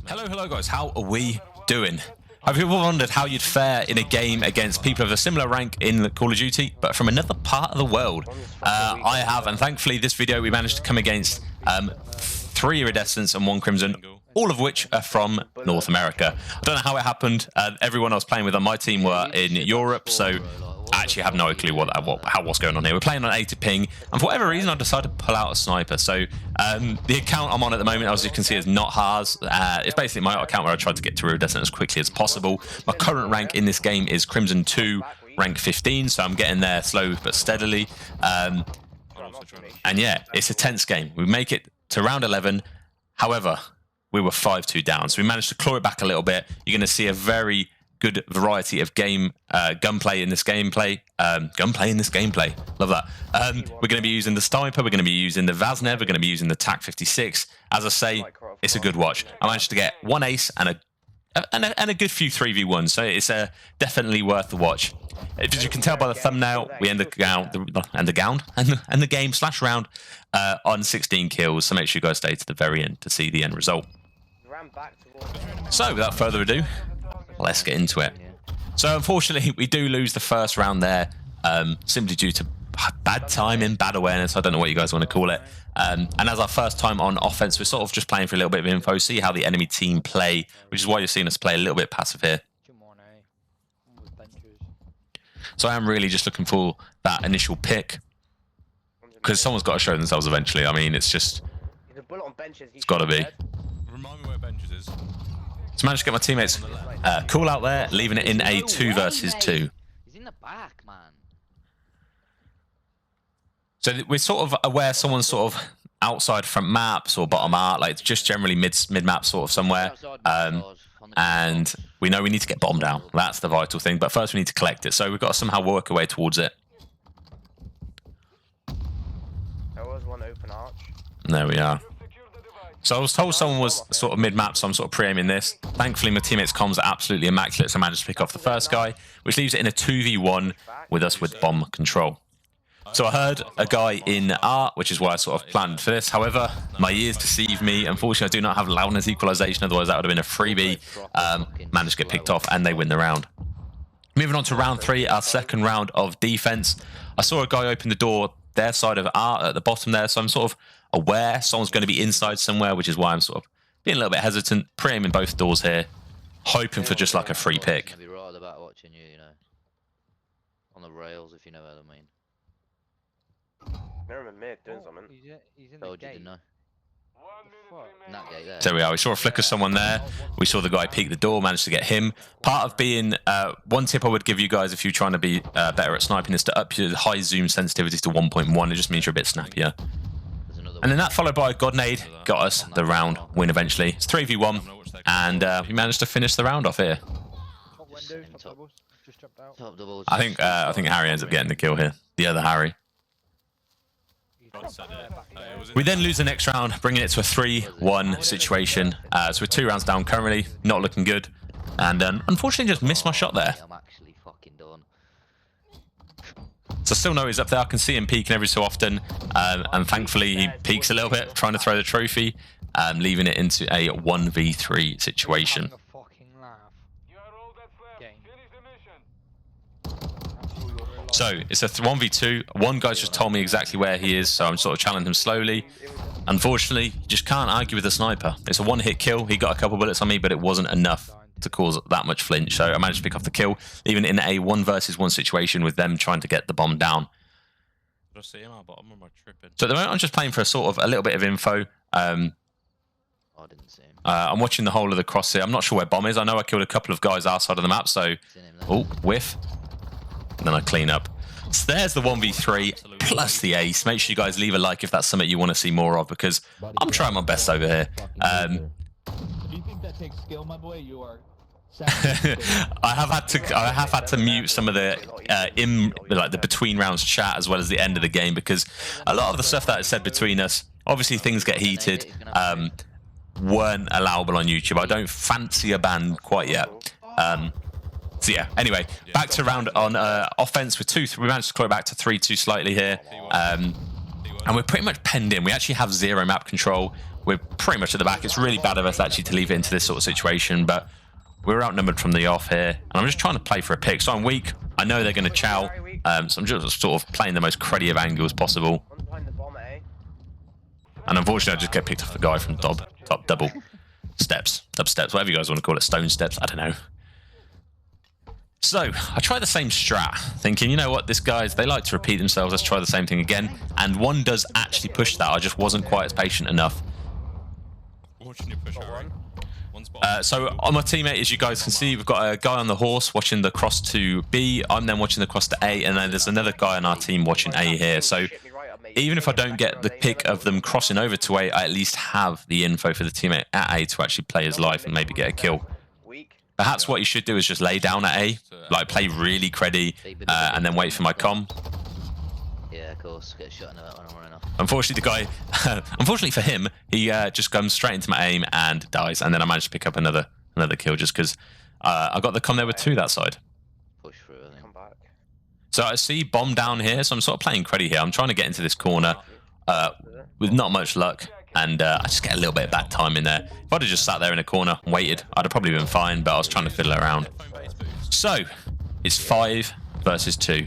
Hello guys, how are we doing? Have you ever wondered how you'd fare in a game against people of a similar rank in Call of Duty, but from another part of the world? I have, and thankfully this video we managed to come against 3 Iridescents and 1 Crimson, all of which are from North America. I don't know how it happened. Everyone I was playing with on my team were in Europe, so I actually have no clue what's going on here. We're playing on 80 ping, and for whatever reason I decided to pull out a sniper. So the account I'm on at the moment, as you can see, is not Harrz. It's basically my account where I tried to get to Iridescent as quickly as possible. My current rank in this game is Crimson 2, rank 15, so I'm getting there slow but steadily. And yeah, it's a tense game. We make it to round 11. However, we were 5-2 down, so we managed to claw it back a little bit. You're going to see a very good variety of gunplay in this gameplay. Love that. We're going to be using the sniper, we're going to be using the Vaznev, we're going to be using the TAC 56. As I say, it's a good watch. I managed to get 1 ace and a good few 3v1s, so it's definitely worth the watch. As you can tell by the thumbnail, we end the game / round on 16 kills. So make sure you guys stay to the very end to see the end result. So without further ado, let's get into it. So unfortunately, we do lose the first round there, simply due to bad timing, bad awareness. I don't know what you guys want to call it. And as our first time on offense, we're sort of just playing for a little bit of info, see how the enemy team play, which is why you're seeing us play a little bit passive here. So I am really just looking for that initial pick, because someone's got to show themselves eventually. I mean, it's just, it's got to be. Remind me where benches is. So managed to get my teammates cool out there, leaving it in a 2 versus 2. He's in the back, man. So we're sort of aware someone's sort of outside front maps or bottom art, like just generally mid map sort of somewhere. And we know we need to get bomb down. That's the vital thing. But first we need to collect it. So we've got to somehow work our way towards it. There was one open arch. And there we are. So I was told someone was sort of mid-map, so I'm sort of pre-aiming this. Thankfully, my teammates' comms are absolutely immaculate, so I managed to pick off the first guy, which leaves it in a 2v1 with us with bomb control. So I heard a guy in art, which is why I sort of planned for this. However, my ears deceive me. Unfortunately, I do not have loudness equalization, otherwise that would have been a freebie. Managed to get picked off, and they win the round. Moving on to round 3, our second round of defense. I saw a guy open the door their side of art at the bottom there, so I'm sort of aware someone's going to be inside somewhere, which is why I'm sort of being a little bit hesitant, pre-aiming both doors here, hoping for just like a free pick. I'll be right about watching you, you know, on the rails, if you know what I mean. They're in the mid doing something. He's in the gate. Didn't know. In that gate there. So we are. We saw a flicker someone there. We saw the guy peek the door, managed to get him. Part of being, one tip I would give you guys if you're trying to be better at sniping is to up your high zoom sensitivity to 1.1. It just means you're a bit snappier. And then that followed by a God Nade got us the round win eventually. It's 3v1, and we managed to finish the round off here. I think Harry ends up getting the kill here. The other Harry. We then lose the next round, bringing it to a 3-1 situation. So we're 2 rounds down currently, not looking good, and unfortunately just missed my shot there. I'm actually fucking done. So I still know he's up there. I can see him peeking every so often, and thankfully he peeks a little bit, trying to throw the trophy, leaving it into a 1v3 situation. So it's a 1v2. One guy's just told me exactly where he is, so I'm sort of challenging him slowly. Unfortunately, you just can't argue with a sniper. It's a 1-hit kill. He got a couple bullets on me, but it wasn't enough to cause that much flinch. So I managed to pick off the kill, even in a 1 versus 1 situation with them trying to get the bomb down. So at the moment, I'm just playing for a sort of a little bit of info. I didn't see him. I'm watching the whole of the cross here. I'm not sure where bomb is. I know I killed a couple of guys outside of the map, so... Oh, whiff. And then I clean up. So there's the 1v3 plus the ace. Make sure you guys leave a like if that's something you want to see more of, because I'm trying my best over here. Do you think that takes skill, my boy? You are. I have had to mute some of the the between rounds chat as well as the end of the game, because a lot of the stuff that is said between us, obviously things get heated, weren't allowable on YouTube. I don't fancy a ban quite yet. So yeah, anyway, back to round on offense with 2. We managed to claw it back to 3-2 slightly here. And we're pretty much penned in. We actually have 0 map control. we're pretty much at the back. It's really bad of us actually to leave it into this sort of situation, but we're outnumbered from the off here, and I'm just trying to play for a pick. So I'm weak. I know they're going to chow, so I'm just sort of playing the most cruddy of angles possible. One's behind the bomb, eh? And unfortunately, I just get picked off a guy from top double steps, dub steps, whatever you guys want to call it, stone steps, I don't know. So I tried the same strat, thinking, you know what, they like to repeat themselves, let's try the same thing again. And one does actually push that, I just wasn't quite as patient enough. Watching you push over. So on my teammate, as you guys can see, we've got a guy on the horse watching the cross to B, I'm then watching the cross to A, and then there's another guy on our team watching A here. So even if I don't get the pick of them crossing over to A, I at least have the info for the teammate at A to actually play his life and maybe get a kill. Perhaps what you should do is just lay down at A, like play really cruddy, and then wait for my comm. Yeah, of course. Get a shot in that when I'm running off. Unfortunately, the guy, unfortunately for him, he just comes straight into my aim and dies, and then I managed to pick up another kill just because I got the comm there with 2 that side. Push through, I think. Come back. So I see bomb down here, so I'm sort of playing cruddy here. I'm trying to get into this corner with not much luck, and I just get a little bit of bad time in there. If I'd have just sat there in a corner and waited, I'd have probably been fine, but I was trying to fiddle around. So it's 5 versus 2.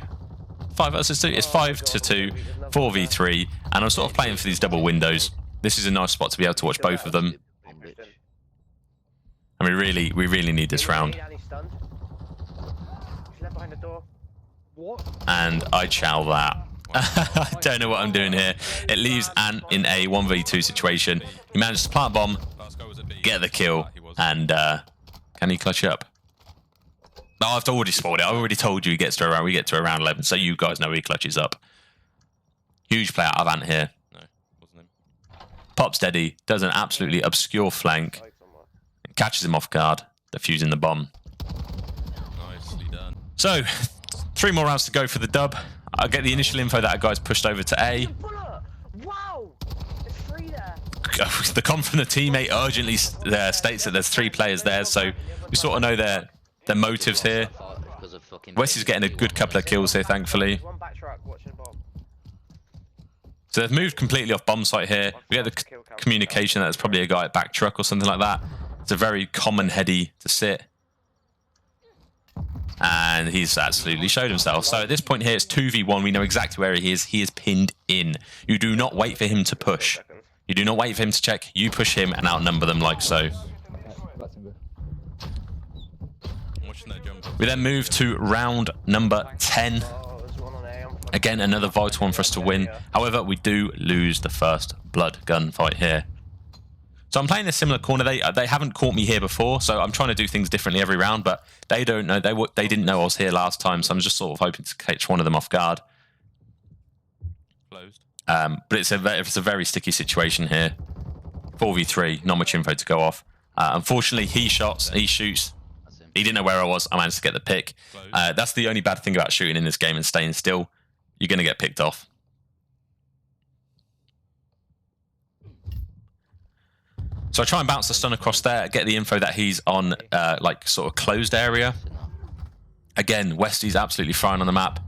5 versus 2. It's 5 to 2, 4v3, and I'm sort of playing for these double windows. This is a nice spot to be able to watch both of them, and we really need this round. And I chow that. I don't know what I'm doing here. It leaves Ant in a 1v2 situation. He managed to plant a bomb, get the kill, and can he clutch up? No, I've already spoiled it. I've already told you we get to around 11, so you guys know he clutches up. Huge play out of Ant here. No, wasn't him. Pop steady, does an absolutely obscure flank, catches him off guard, defusing the bomb. Nicely done. So, 3 more rounds to go for the dub. I'll get the initial info that a guy's pushed over to A. Wow! There's 3 there. The comm from the teammate urgently states that there's 3 players there, so we sort of know their motives here. Wes is getting a good couple of kills here, thankfully. One backtrack watching bomb. So they've moved completely off bomb site here. We get the communication that there's probably a guy at back truck or something like that. It's a very common heady to sit. And he's absolutely showed himself. So at this point here, it's 2v1. We know exactly where he is. He is pinned in. You do not wait for him to push. You do not wait for him to check. You push him and outnumber them like so. We then move to round number 10. Again, another vital one for us to win. However, we do lose the first blood gunfight here. So I'm playing a similar corner. They haven't caught me here before, so I'm trying to do things differently every round, but they don't know. They didn't know I was here last time, so I'm just sort of hoping to catch one of them off guard. Closed. But it's a very sticky situation here. 4v3, not much info to go off. Unfortunately, he shoots. He didn't know where I was. I managed to get the pick. That's the only bad thing about shooting in this game and staying still. You're going to get picked off. So I try and bounce the stun across there, get the info that he's on like sort of closed area. Again, Westy's absolutely fine on the map.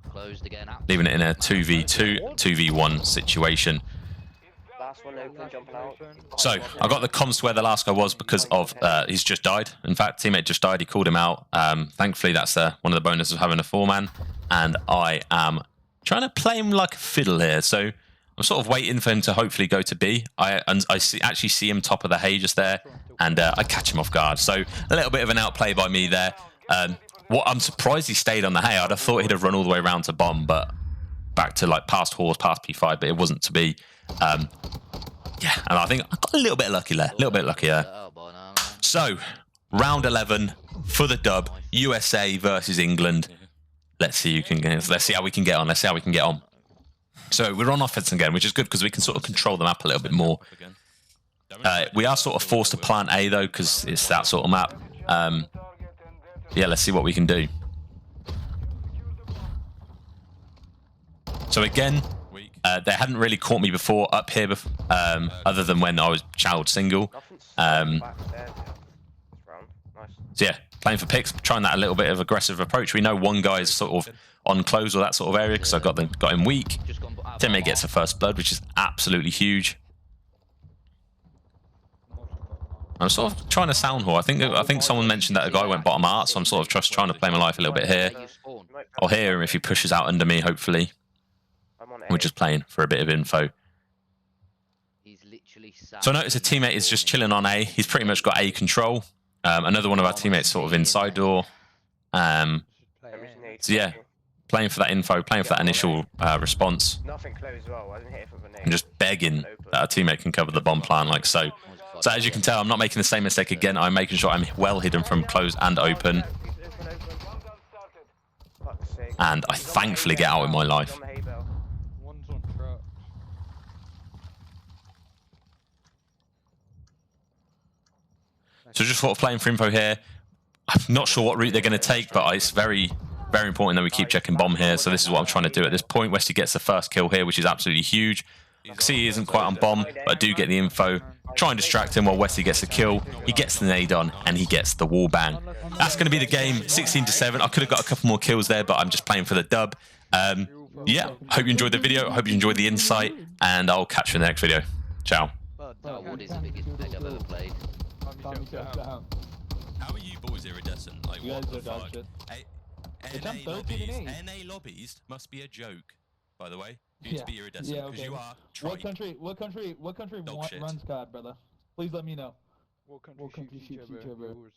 Closed again. Leaving it in a 2v2, 2v1 situation. Last one open, jumping out. So I got the comms to where the last guy was because of he's just died. In fact, teammate just died. He called him out. Thankfully, that's one of the bonuses of having a 4-man. And I am trying to play him like a fiddle here. So I'm sort of waiting for him to hopefully go to B. I actually see him top of the hay just there, and I catch him off guard. So a little bit of an outplay by me there. What I'm surprised he stayed on the hay. I'd have thought he'd have run all the way around to bomb, but back to like past Harrz, past P5, but it wasn't to be. Yeah, and I think I got a little bit lucky there. A little bit lucky there. So round 11 for the dub. USA versus England. Let's see how we can get on. Let's see how we can get on. So we're on offense again, which is good because we can sort of control the map a little bit more. We are sort of forced to plant A though because it's that sort of map. Yeah, let's see what we can do. So again, they hadn't really caught me before up here, other than when I was chowed single. So yeah, playing for picks, trying that a little bit of aggressive approach. We know one guy's sort of on close or that sort of area because I got him weak. Teammate gets a first blood, which is absolutely huge. I'm sort of trying to sound whore. I think someone mentioned that a guy went bottom art, so I'm sort of just trying to play my life a little bit here. Where you spawn. I'll hear him if he pushes out under me, hopefully. I'm on We're A. just playing for a bit of info. He's literally sat So I notice a in that teammate is just corner. chilling on A. He's pretty much got A control. Another one of our teammates sort of inside door. So yeah, playing for that info, playing for that initial response, Nothing close as well. I didn't hit it from the name. and just begging that our teammate can cover the bomb plan like so. So as you can tell, I'm not making the same mistake again. I'm making sure I'm well hidden from close and open. And I thankfully get out with my life. One's on track. So just sort of playing for info here. I'm not sure what route they're going to take, but it's very, very important that we keep checking bomb here. So this is what I'm trying to do at this point. Westy gets the first kill here, which is absolutely huge. You can see he isn't quite on bomb, but I do get the info. Try and distract him while Westy gets the kill. He gets the nade on, and he gets the wall bang. That's going to be the game, 16-7. I could have got a couple more kills there, but I'm just playing for the dub. Yeah, hope you enjoyed the video. Hope you enjoyed the insight, and I'll catch you in the next video. Ciao. That wood is the biggest egg I've ever played. Calm yourself down. How are you boys iridescent? Like, You what guys the are dog fuck? shit. NA I'm 13 lobbies, and 8. NA lobbies must be a joke, by the way. You Yeah. to be iridescent, Yeah, because okay. you are What tripe. country Dog shit. runs COD, brother? Please let me know. What country, What country shoots shoots each other? Yours.